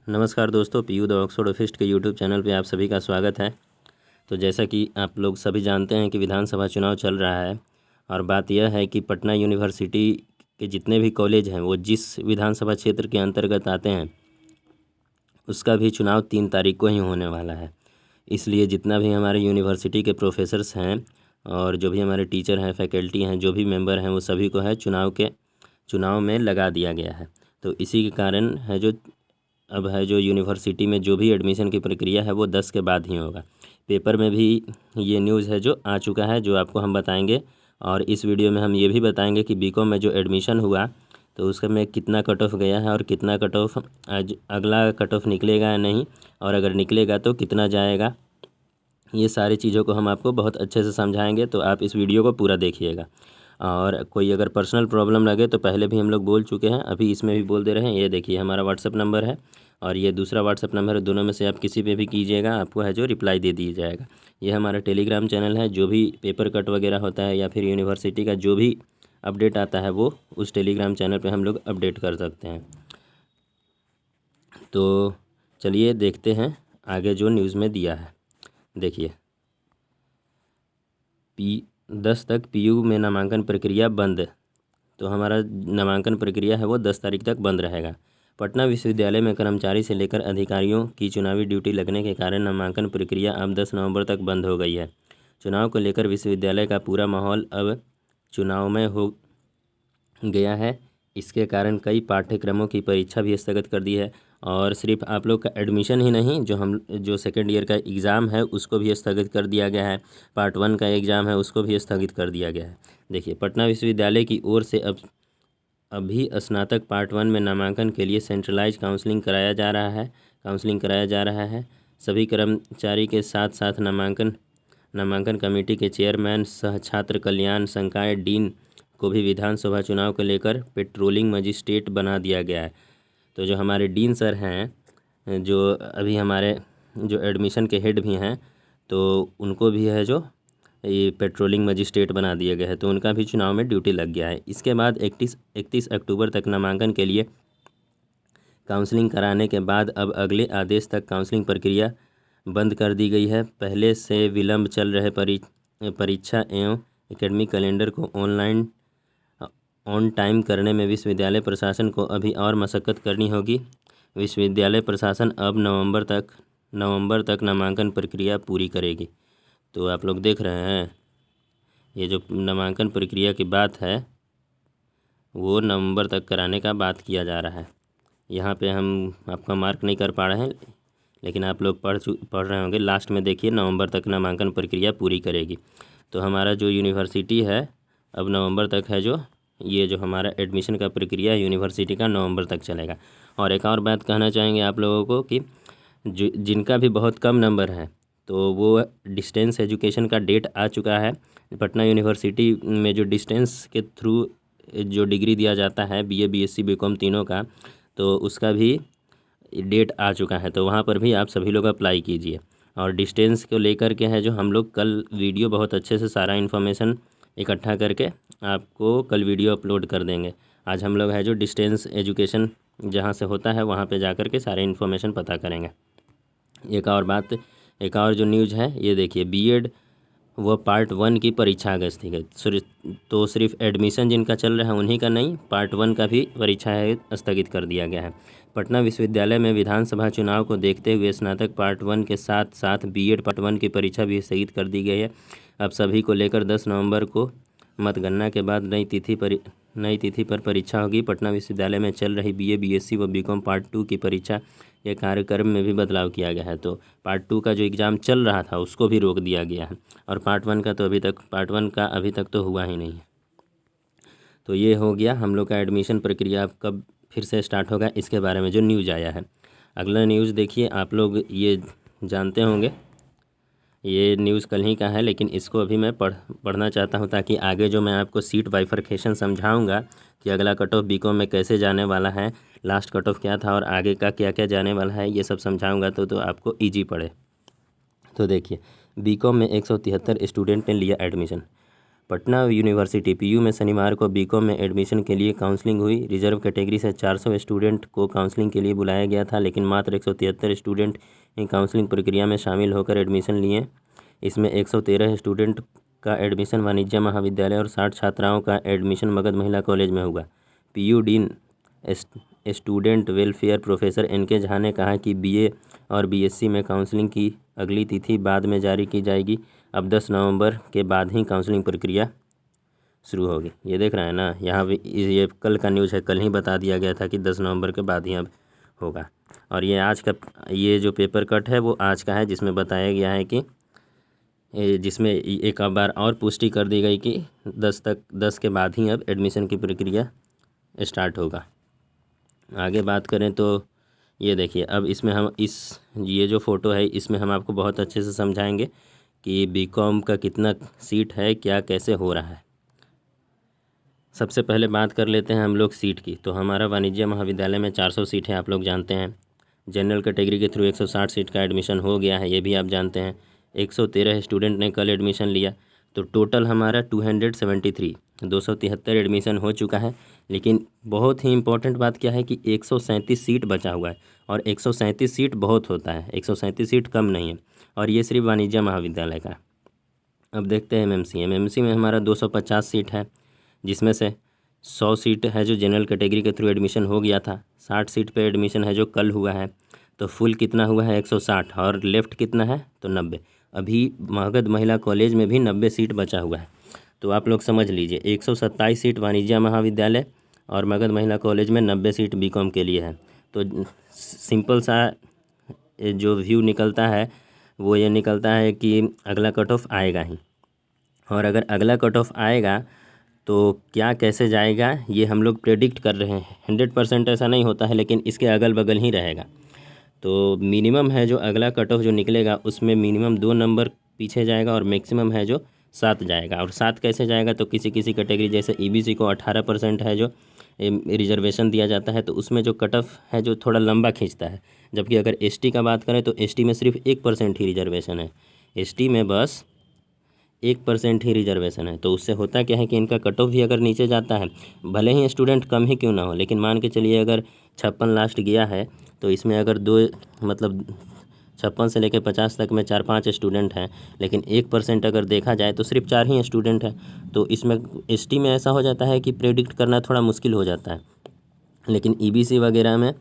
नमस्कार दोस्तों, PU the Oxford ऑफिस्ट के यूट्यूब चैनल पे आप सभी का स्वागत है। तो जैसा कि आप लोग सभी जानते हैं कि विधानसभा चुनाव चल रहा है और बात यह है कि पटना यूनिवर्सिटी के जितने भी कॉलेज हैं वो जिस विधानसभा क्षेत्र के अंतर्गत आते हैं उसका भी चुनाव 3 तारीख को ही होने वाला है। इसलिए जितना भी हमारे यूनिवर्सिटी के प्रोफेसर्स हैं और जो भी हमारे टीचर हैं, फैकल्टी हैं, जो भी मेंबर हैं, वो सभी को है चुनाव में लगा दिया गया है। तो इसी के कारण है जो यूनिवर्सिटी में जो भी एडमिशन की प्रक्रिया है वो 10 के बाद ही होगा। पेपर में भी ये न्यूज़ है जो आ चुका है, जो आपको हम बताएंगे। और इस वीडियो में हम ये भी बताएंगे कि बीकॉम में जो एडमिशन हुआ तो उसका में कितना कट ऑफ गया है और कितना कट ऑफ आज अगला कट ऑफ निकलेगा या नहीं, और अगर निकलेगा तो कितना जाएगा। ये सारी चीज़ों को हम आपको बहुत अच्छे से समझाएंगे, तो आप इस वीडियो को पूरा देखिएगा। और कोई अगर पर्सनल प्रॉब्लम लगे तो पहले भी हम लोग बोल चुके हैं, अभी इसमें भी बोल दे रहे हैं। ये देखिए हमारा व्हाट्सअप नंबर है और ये दूसरा व्हाट्सअप नंबर है, दोनों में से आप किसी पे भी कीजिएगा, आपको है जो रिप्लाई दे दिया जाएगा। ये हमारा टेलीग्राम चैनल है, जो भी पेपर कट वगैरह होता है या फिर यूनिवर्सिटी का जो भी अपडेट आता है वो उस टेलीग्राम चैनल पे हम लोग अपडेट कर सकते हैं। तो चलिए देखते हैं आगे जो न्यूज़ में दिया है। देखिए 10 तक पीयू में नामांकन प्रक्रिया बंद। तो हमारा नामांकन प्रक्रिया है वो 10 तारीख तक बंद रहेगा। पटना विश्वविद्यालय में कर्मचारी से लेकर अधिकारियों की चुनावी ड्यूटी लगने के कारण नामांकन प्रक्रिया अब 10 नवंबर तक बंद हो गई है। चुनाव को लेकर विश्वविद्यालय का पूरा माहौल अब चुनावमय हो गया है। इसके कारण कई पाठ्यक्रमों की परीक्षा भी स्थगित कर दी है और सिर्फ आप लोग का एडमिशन ही नहीं, जो सेकेंड ईयर का एग्ज़ाम है उसको भी स्थगित कर दिया गया है। पार्ट 1 का एग्ज़ाम है उसको भी स्थगित कर दिया गया है। देखिए पटना विश्वविद्यालय की ओर से अभी स्नातक पार्ट 1 में नामांकन के लिए सेंट्रलाइज काउंसलिंग कराया जा रहा है। सभी कर्मचारी के साथ साथ नामांकन कमेटी के चेयरमैन, सह छात्र कल्याण संकाय डीन को भी विधानसभा चुनाव को लेकर पेट्रोलिंग मजिस्ट्रेट बना दिया गया है। तो जो हमारे डीन सर हैं, जो अभी हमारे जो एडमिशन के हेड भी हैं, तो उनको भी है जो ये पेट्रोलिंग मजिस्ट्रेट बना दिया गया है, तो उनका भी चुनाव में ड्यूटी लग गया है। इसके बाद 31 अक्टूबर तक नामांकन के लिए काउंसलिंग कराने के बाद अब अगले आदेश तक काउंसलिंग प्रक्रिया बंद कर दी गई है। पहले से विलंब चल रहे परीक्षा एवं एकेडमिक कैलेंडर को ऑन टाइम करने में विश्वविद्यालय प्रशासन को अभी और मशक्क़त करनी होगी। विश्वविद्यालय प्रशासन अब नवंबर तक नामांकन प्रक्रिया पूरी करेगी। तो आप लोग देख रहे हैं ये जो नामांकन प्रक्रिया की बात है वो नवंबर तक कराने का बात किया जा रहा है। यहाँ पे हम आपका मार्क नहीं कर पा रहे हैं, लेकिन आप लोग पढ़ रहे होंगे। लास्ट में देखिए नवंबर तक नामांकन प्रक्रिया पूरी करेगी। तो हमारा जो यूनिवर्सिटी है अब नवंबर तक है जो हमारा एडमिशन का प्रक्रिया यूनिवर्सिटी का नवंबर तक चलेगा। और एक और बात कहना चाहेंगे आप लोगों को कि जिनका भी बहुत कम नंबर है तो वो डिस्टेंस एजुकेशन का डेट आ चुका है। पटना यूनिवर्सिटी में जो डिस्टेंस के थ्रू जो डिग्री दिया जाता है बीए, बीएससी, बीकॉम तीनों का, तो उसका भी डेट आ चुका है। तो वहाँ पर भी आप सभी लोग अप्लाई कीजिए। और डिस्टेंस को लेकर के है जो हम लोग कल वीडियो बहुत अच्छे से सारा इन्फॉर्मेशन इकट्ठा करके आपको कल वीडियो अपलोड कर देंगे। आज हम लोग है जो डिस्टेंस एजुकेशन जहाँ से होता है वहाँ पे जाकर के सारे इन्फॉर्मेशन पता करेंगे। एक और जो न्यूज़ है ये देखिए, बीएड वो पार्ट 1 की परीक्षा आ गई। तो सिर्फ एडमिशन जिनका चल रहा है उन्हीं का नहीं, पार्ट 1 का भी परीक्षा है स्थगित कर दिया गया है। पटना विश्वविद्यालय में विधानसभा चुनाव को देखते हुए स्नातक पार्ट 1 के साथ साथ बीएड पार्ट 1 की परीक्षा भी स्थगित कर दी गई है। अब सभी को लेकर 10 नवंबर को मतगणना के बाद नई तिथि पर परीक्षा होगी। पटना विश्वविद्यालय में चल रही बीए, बीएससी व बीकॉम पार्ट 2 की परीक्षा के कार्यक्रम में भी बदलाव किया गया है। तो पार्ट 2 का जो एग्ज़ाम चल रहा था उसको भी रोक दिया गया है और पार्ट 1 का अभी तक तो हुआ ही नहीं है। तो ये हो गया हम लोग का एडमिशन प्रक्रिया कब फिर से स्टार्ट होगा इसके बारे में जो न्यूज़ आया है। अगला न्यूज़ देखिए, आप लोग ये जानते होंगे, ये न्यूज़ कल ही का है, लेकिन इसको अभी मैं पढ़ना चाहता हूँ ताकि आगे जो मैं आपको सीट बाइफरकेशन समझाऊंगा कि अगला कट ऑफ बीकॉम में कैसे जाने वाला है, लास्ट कट ऑफ क्या था और आगे का क्या क्या जाने वाला है, ये सब समझाऊंगा तो आपको ईजी पड़े। तो देखिए बीकॉम में 173 स्टूडेंट ने लिया एडमिशन। पटना यूनिवर्सिटी पीयू में शनिवार को बीकॉम में एडमिशन के लिए काउंसलिंग हुई। रिजर्व कैटेगरी से 400 स्टूडेंट को काउंसलिंग के लिए बुलाया गया था, लेकिन मात्र 173 स्टूडेंट ही काउंसलिंग प्रक्रिया में शामिल होकर एडमिशन लिए। इसमें 113 स्टूडेंट का एडमिशन वाणिज्य महाविद्यालय और 60 छात्राओं का एडमिशन मगध महिला कॉलेज में हुआ। PU dean student welfare professor NK Jha ने कहा कि बीए और बीएससी में काउंसलिंग की अगली तिथि बाद में जारी की जाएगी। अब 10 नवंबर के बाद ही काउंसलिंग प्रक्रिया शुरू होगी। ये देख रहे हैं ना, यहाँ पे ये कल का न्यूज़ है, कल ही बता दिया गया था कि 10 नवंबर के बाद ही अब होगा। और ये आज का ये जो पेपर कट है वो आज का है, जिसमें बताया गया है कि जिसमें एक बार और पुष्टि कर दी गई कि 10 के बाद ही अब एडमिशन की प्रक्रिया स्टार्ट होगा। आगे बात करें तो ये देखिए, अब इसमें हम ये जो फ़ोटो है इसमें हम आपको बहुत अच्छे से समझाएंगे कि बीकॉम का कितना सीट है, क्या कैसे हो रहा है। सबसे पहले बात कर लेते हैं हम लोग सीट की। तो हमारा वाणिज्य महाविद्यालय में 400 सीट है, आप लोग जानते हैं। जनरल कैटेगरी के थ्रू 160 सीट का एडमिशन हो गया है, ये भी आप जानते हैं। 113 स्टूडेंट ने कल एडमिशन लिया, तो टोटल हमारा 273 एडमिशन हो चुका है। लेकिन बहुत ही इम्पोर्टेंट बात क्या है कि 137 सीट बचा हुआ है, और 137 सीट बहुत होता है, 137 सीट कम नहीं है, और ये सिर्फ वाणिज्य महाविद्यालय का। अब देखते हैं एमएमसी में हमारा 250 सीट है, जिसमें से 100 सीट है जो जनरल कैटेगरी के थ्रू एडमिशन हो गया था, 60 सीट पे एडमिशन है जो कल हुआ है। तो फुल कितना हुआ है 160, और लेफ़्ट कितना है तो 90। अभी मगध महिला कॉलेज में भी 90 सीट बचा हुआ है। तो आप लोग समझ लीजिए 127 सीट वाणिज्य महाविद्यालय और मगध महिला कॉलेज में 90 सीट बीकॉम के लिए है। तो सिंपल सा जो व्यू निकलता है वो ये निकलता है कि अगला कट ऑफ आएगा ही, और अगर अगला कट ऑफ आएगा तो क्या कैसे जाएगा ये हम लोग प्रेडिक्ट कर रहे हैं। 100% ऐसा नहीं होता है, लेकिन इसके अगल बगल ही रहेगा। तो मिनिमम है जो अगला कट ऑफ जो निकलेगा उसमें मिनिमम 2 नंबर पीछे जाएगा, और मैक्सिमम है जो 7 जाएगा। और 7 कैसे जाएगा, तो किसी किसी कैटेगरी जैसे ईबीसी को 18% है जो रिजर्वेशन दिया जाता है, तो उसमें जो कट ऑफ है जो थोड़ा लंबा खींचता है। जबकि अगर एसटी का बात करें तो एसटी में सिर्फ 1% ही रिजर्वेशन है, एसटी में बस 1% ही रिजर्वेशन है। तो उससे होता क्या है कि इनका कट ऑफ भी अगर नीचे जाता है, भले ही स्टूडेंट कम ही क्यों ना हो, लेकिन मान के चलिए अगर 56 लास्ट गया है, तो इसमें अगर 56 से लेकर 50 तक में 4-5 स्टूडेंट हैं, लेकिन 1% अगर देखा जाए तो सिर्फ 4 ही स्टूडेंट हैं। तो इसमें एसटी में ऐसा हो जाता है कि प्रेडिक्ट करना थोड़ा मुश्किल हो जाता है, लेकिन ईबीसी वगैरह में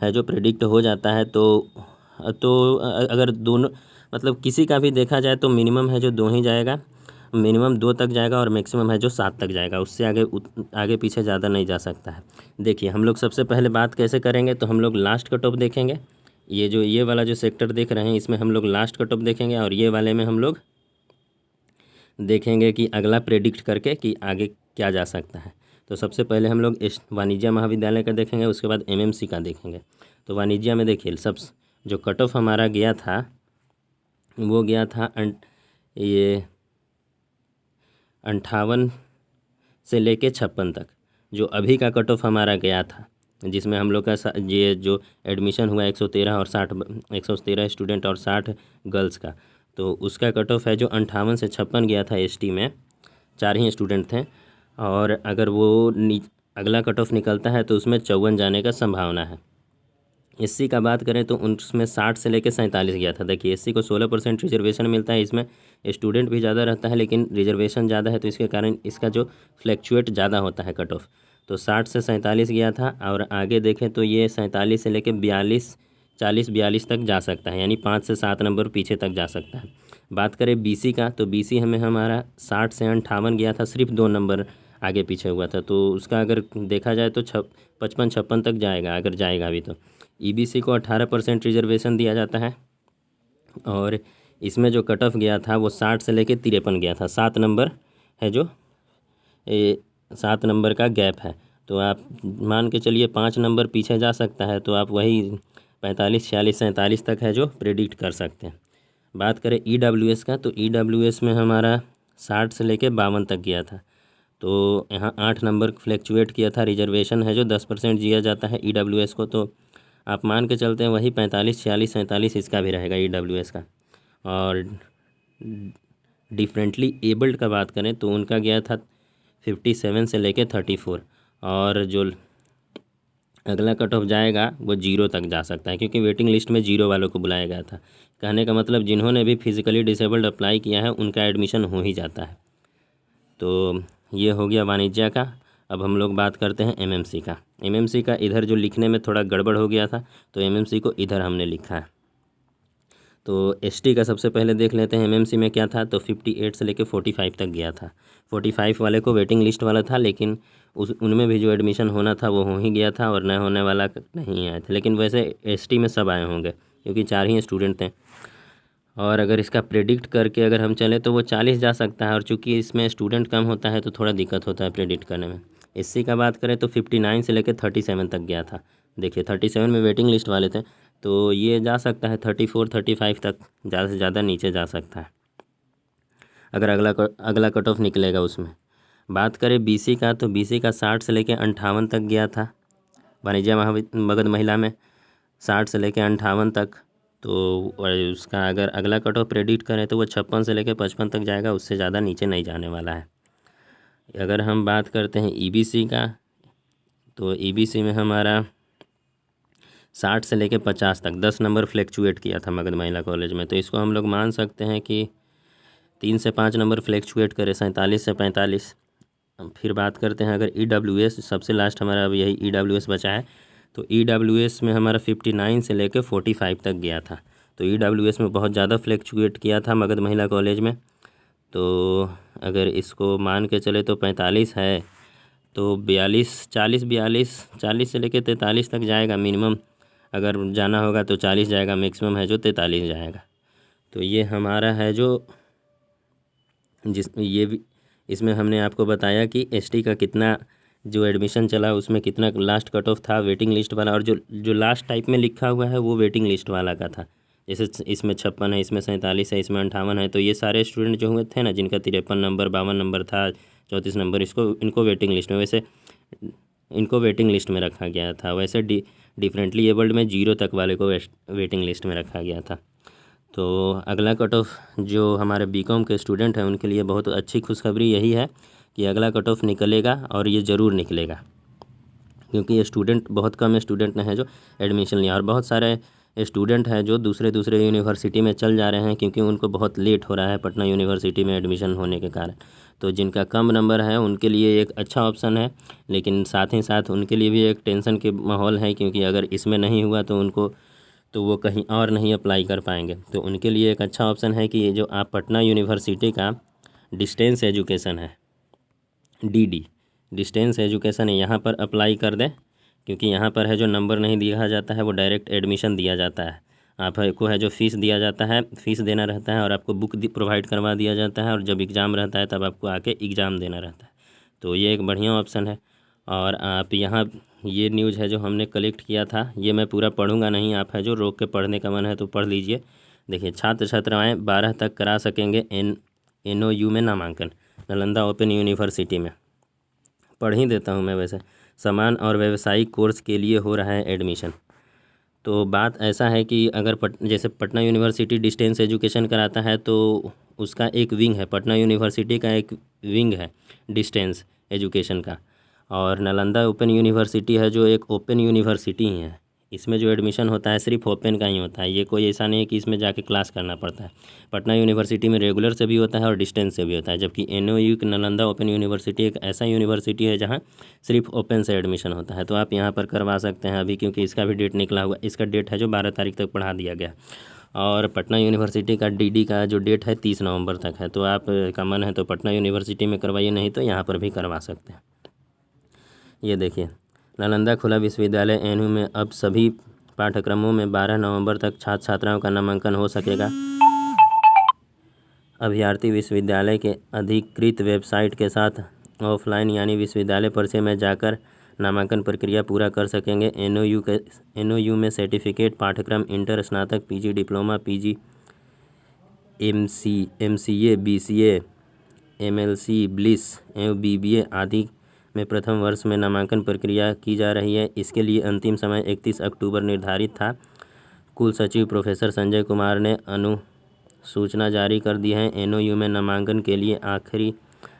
है जो प्रेडिक्ट हो जाता है। तो अगर दोनों मतलब किसी का भी देखा जाए तो मिनिमम है जो 2 ही जाएगा, मिनिमम 2 तक जाएगा, और मैक्सिमम है जो 7 तक जाएगा। उससे आगे पीछे ज़्यादा नहीं जा सकता है। देखिए हम लोग सबसे पहले बात कैसे करेंगे, तो हम लोग लास्ट कट ऑफ देखेंगे। ये वाला जो सेक्टर देख रहे हैं इसमें हम लोग लास्ट कट ऑफ देखेंगे, और ये वाले में हम लोग देखेंगे कि अगला प्रेडिक्ट करके कि आगे क्या जा सकता है। तो सबसे पहले हम लोग वाणिज्य महाविद्यालय का देखेंगे, उसके बाद एमएमसी का देखेंगे। तो वाणिज्य में देखिए सब जो कट ऑफ हमारा गया था वो गया था ये 58 से लेके 56 तक, जो अभी का कट ऑफ हमारा गया था, जिसमें हम लोग का ये जो एडमिशन हुआ 113 और 60 113 स्टूडेंट और 60 गर्ल्स का, तो उसका कट ऑफ है जो 58 से 56 गया था। एसटी में 4 ही स्टूडेंट थे, और अगर वो अगला कट ऑफ निकलता है तो उसमें 54 जाने का संभावना है। एससी का बात करें तो उसमें 60 से लेकर 47 गया था। देखिए एससी को 16% रिजर्वेशन मिलता है, इसमें स्टूडेंट भी ज़्यादा रहता है लेकिन रिजर्वेशन ज़्यादा है, तो इसके कारण इसका जो फ्लैक्चुएट ज़्यादा होता है कट ऑफ। तो 60 से 47 गया था, और आगे देखें तो ये 47 से लेकर 40-42 तक जा सकता है, यानी 5 से 7 नंबर पीछे तक जा सकता है। बात करें बीसी का, तो बीसी हमारा 60 से 58 गया था, सिर्फ 2 नंबर आगे पीछे हुआ था। तो उसका अगर देखा जाए तो 55-56 तक जाएगा, अगर जाएगा भी। तो ईबीसी को 18% रिजर्वेशन दिया जाता है, और इसमें जो कट ऑफ गया था वो 60 से लेकर 53 गया था। 7 नंबर है जो 7 नंबर का गैप है, तो आप मान के चलिए 5 नंबर पीछे जा सकता है, तो आप वही 45, 46, 47 तक है जो प्रेडिक्ट कर सकते हैं। बात करें ईडब्ल्यूएस का, तो ईडब्ल्यूएस में हमारा 60 से लेकर 52 तक गया था, तो यहाँ 8 नंबर फ्लैक्चुएट किया था। रिजर्वेशन है जो 10% दिया जाता है ईडब्ल्यूएस को, तो आप मान के चलते हैं वही 45, 46, 47 इसका भी रहेगा ईडब्ल्यूएस का। और डिफरेंटली एबल्ड का बात करें तो उनका गया था 57 से लेके 34, और जो अगला कट ऑफ जाएगा वो 0 तक जा सकता है, क्योंकि वेटिंग लिस्ट में 0 वालों को बुलाया गया था। कहने का मतलब जिन्होंने भी फिजिकली डिसेबल्ड अप्लाई किया है उनका एडमिशन हो ही जाता है। तो ये हो गया वाणिज्य का। अब हम लोग बात करते हैं एमएमसी का। एमएमसी का इधर जो लिखने में थोड़ा गड़बड़ हो गया था, तो एमएमसी को इधर हमने लिखा है। तो एसटी का सबसे पहले देख लेते हैं एमएमसी में क्या था। तो 58 से लेके 45 तक गया था। 45 वाले को वेटिंग लिस्ट वाला था, लेकिन उनमें भी जो एडमिशन होना था वो हो ही गया था, और न होने वाला नहीं आए थे। लेकिन वैसे एसटी में सब आए होंगे, क्योंकि 4 ही स्टूडेंट थे। और अगर इसका प्रेडिक्ट करके अगर हम चले तो वो 40 जा सकता है, और चूंकि इसमें स्टूडेंट कम होता है तो थोड़ा दिक्कत होता है प्रेडिक्ट करने में। एससी का बात करें तो 59 से लेकर 37 तक गया था। देखिए 37 में वेटिंग लिस्ट वाले थे, तो ये जा सकता है 34 35 तक, ज़्यादा से ज़्यादा नीचे जा सकता है अगर अगला कट ऑफ निकलेगा उसमें। बात करें बीसी का, तो बीसी का 60 से लेकर 58 तक गया था। वाणिज्य मगध महिला में 60 से लेकर 58 तक। तो उसका अगर अगला कट ऑफ प्रेडिक्ट करें तो वो 56 से लेकर 55 तक जाएगा, उससे ज़्यादा नीचे नहीं जाने वाला है। अगर हम बात करते हैं ईबीसी का, तो ईबीसी में हमारा 60 से लेकर 50 तक 10 नंबर फ्लैक्चुएट किया था मगध महिला कॉलेज में। तो इसको हम लोग मान सकते हैं कि 3 से 5 नंबर फ्लैक्चुएट करे, 47 से 45। फिर बात करते हैं अगर ईडब्ल्यूएस, सबसे लास्ट हमारा अब यही ईडब्ल्यूएस बचा है। तो ईडब्ल्यूएस में हमारा 59 से लेकर 45 तक गया था। तो ईडब्ल्यूएस में बहुत ज़्यादा फ्लैक्चुएट किया था मगध महिला कॉलेज में। तो अगर इसको मान के चले तो 45 है, तो 40 से लेकर 43 तक जाएगा मिनिमम। अगर जाना होगा तो 40 जाएगा, मैक्सिमम है जो 43 जाएगा। तो ये हमारा है जो इसमें हमने आपको बताया कि एसटी का कितना जो एडमिशन चला उसमें कितना लास्ट कट ऑफ था वेटिंग लिस्ट वाला, और जो लास्ट टाइप में लिखा हुआ है वो वेटिंग लिस्ट वाला का था। जैसे इसमें 56 है, इसमें 47 है, इसमें 58 है। तो ये सारे स्टूडेंट जो हुए थे ना, जिनका 53 नंबर 52 नंबर था, 34 नंबर, इनको वेटिंग लिस्ट में, वैसे इनको वेटिंग लिस्ट में रखा गया था। वैसे डिफरेंटली एबल्ड में 0 तक वाले को वेटिंग लिस्ट में रखा गया था। तो अगला कट ऑफ जो हमारे बीकॉम के स्टूडेंट हैं उनके लिए बहुत अच्छी खुशखबरी यही है कि अगला कट ऑफ निकलेगा, और ये ज़रूर निकलेगा, क्योंकि ये स्टूडेंट बहुत कम स्टूडेंट हैं जो एडमिशन लिया, और बहुत सारे स्टूडेंट हैं जो दूसरे यूनिवर्सिटी में चल जा रहे हैं, क्योंकि उनको बहुत लेट हो रहा है पटना यूनिवर्सिटी में एडमिशन होने के कारण। तो जिनका कम नंबर है उनके लिए एक अच्छा ऑप्शन है, लेकिन साथ ही साथ उनके लिए भी एक टेंशन के माहौल है, क्योंकि अगर इसमें नहीं हुआ तो वो कहीं और नहीं अप्लाई कर पाएंगे। तो उनके लिए एक अच्छा ऑप्शन है कि ये जो आप पटना यूनिवर्सिटी का डिस्टेंस एजुकेशन है, डीडी डिस्टेंस एजुकेशन है, यहाँ पर अप्लाई कर दें, क्योंकि यहाँ पर है जो नंबर नहीं दिया जाता है वो डायरेक्ट एडमिशन दिया जाता है। आपको है जो फ़ीस दिया जाता है, फ़ीस देना रहता है, और आपको बुक प्रोवाइड करवा दिया जाता है, और जब एग्ज़ाम रहता है तब आपको आके एग्ज़ाम देना रहता है। तो ये एक बढ़िया ऑप्शन है। और आप यहाँ ये न्यूज़ है जो हमने कलेक्ट किया था, ये मैं पूरा पढ़ूंगा नहीं, आप है जो रोक के पढ़ने का मन है तो पढ़ लीजिए। देखिए, छात्र छात्राएँ 12 तक करा सकेंगे NOU में नामांकन, नालंदा ओपन यूनिवर्सिटी में। पढ़ ही देता हूँ मैं वैसे। समान और व्यावसायिक कोर्स के लिए हो रहा है एडमिशन। तो बात ऐसा है कि अगर जैसे पटना यूनिवर्सिटी डिस्टेंस एजुकेशन कराता है, तो उसका एक विंग है, पटना यूनिवर्सिटी का एक विंग है डिस्टेंस एजुकेशन का। और नालंदा ओपन यूनिवर्सिटी है जो एक ओपन यूनिवर्सिटी ही है। इसमें जो एडमिशन होता है सिर्फ ओपन का ही होता है, ये कोई ऐसा नहीं है कि इसमें जाके क्लास करना पड़ता है। पटना यूनिवर्सिटी में रेगुलर से भी होता है और डिस्टेंस से भी होता है, जबकि NOU की नालंदा ओपन यूनिवर्सिटी एक ऐसा यूनिवर्सिटी है जहाँ सिर्फ ओपन से एडमिशन होता है। तो आप यहाँ पर करवा सकते हैं अभी, क्योंकि इसका भी डेट निकला हुआ, इसका डेट है जो 12 तारीख तक बढ़ा दिया गया। और पटना यूनिवर्सिटी का DD का जो डेट है 30 नवंबर तक है। तो आप का मन है तो पटना यूनिवर्सिटी में करवाइए, नहीं तो यहाँ पर भी करवा सकते हैं। ये देखिए, नालंदा खुला विश्वविद्यालय NU में अब सभी पाठ्यक्रमों में 12 नवंबर तक छात्र छात्राओं का नामांकन हो सकेगा। अभ्यर्थी विश्वविद्यालय के अधिकृत वेबसाइट के साथ ऑफलाइन यानी विश्वविद्यालय परिसर में जाकर नामांकन प्रक्रिया पूरा कर सकेंगे। NOU में सर्टिफिकेट पाठ्यक्रम इंटर, स्नातक, PG, diploma, PG, MCA, BCA, MLC, BLIS एवं BBA आदि में प्रथम वर्ष में नामांकन प्रक्रिया की जा रही है। इसके लिए अंतिम समय 31 अक्टूबर निर्धारित था। कुल सचिव प्रोफेसर संजय कुमार ने सूचना जारी कर दी है। एनओयू में नामांकन के लिए आखिरी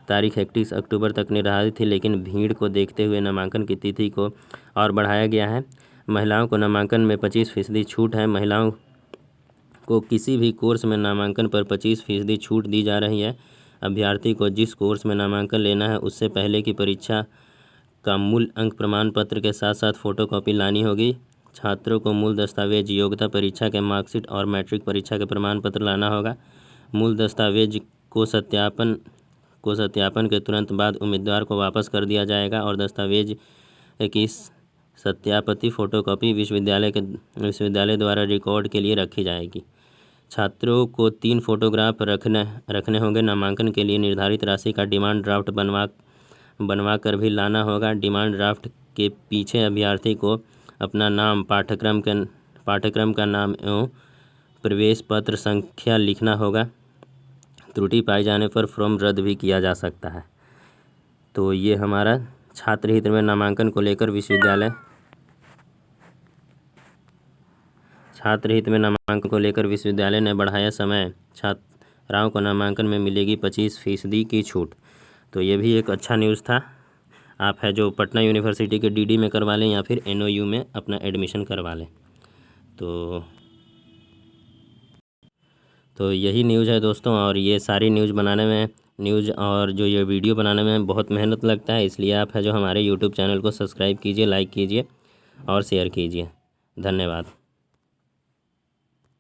तारीख 31 अक्टूबर तक निर्धारित थी, लेकिन भीड़ को देखते हुए नामांकन की तिथि को और बढ़ाया गया है। महिलाओं को नामांकन में 25% छूट है। महिलाओं को किसी भी कोर्स में नामांकन पर 25% छूट दी जा रही है। अभ्यर्थी को जिस कोर्स में नामांकन लेना है उससे पहले की परीक्षा का मूल अंक प्रमाण पत्र के साथ साथ फोटोकॉपी लानी होगी। छात्रों को मूल दस्तावेज, योग्यता परीक्षा के मार्कशीट और मैट्रिक परीक्षा के प्रमाण पत्र लाना होगा। मूल दस्तावेज को सत्यापन के तुरंत बाद उम्मीदवार को वापस कर दिया जाएगा और दस्तावेज की सत्यापित फोटोकॉपी विश्वविद्यालय द्वारा रिकॉर्ड के लिए रखी जाएगी। छात्रों को 3 फोटोग्राफ रखने होंगे। नामांकन के लिए निर्धारित राशि का डिमांड ड्राफ्ट बनवा कर भी लाना होगा। डिमांड ड्राफ्ट के पीछे अभ्यर्थी को अपना नाम, पाठ्यक्रम का नाम एवं प्रवेश पत्र संख्या लिखना होगा। त्रुटि पाए जाने पर फॉर्म रद्द भी किया जा सकता है। तो ये हमारा छात्र हित में नामांकन को लेकर विश्वविद्यालय ने बढ़ाया समय। छात्राओं को नामांकन में मिलेगी 25% की छूट। तो ये भी एक अच्छा न्यूज़ था। आप है जो पटना यूनिवर्सिटी के डीडी में करवा लें या फिर एनओयू में अपना एडमिशन करवा लें। तो यही न्यूज़ है दोस्तों। और ये सारी न्यूज़ और जो ये वीडियो बनाने में बहुत मेहनत लगता है, इसलिए आप है जो हमारे यूट्यूब चैनल को सब्सक्राइब कीजिए, लाइक कीजिए और शेयर कीजिए। धन्यवाद।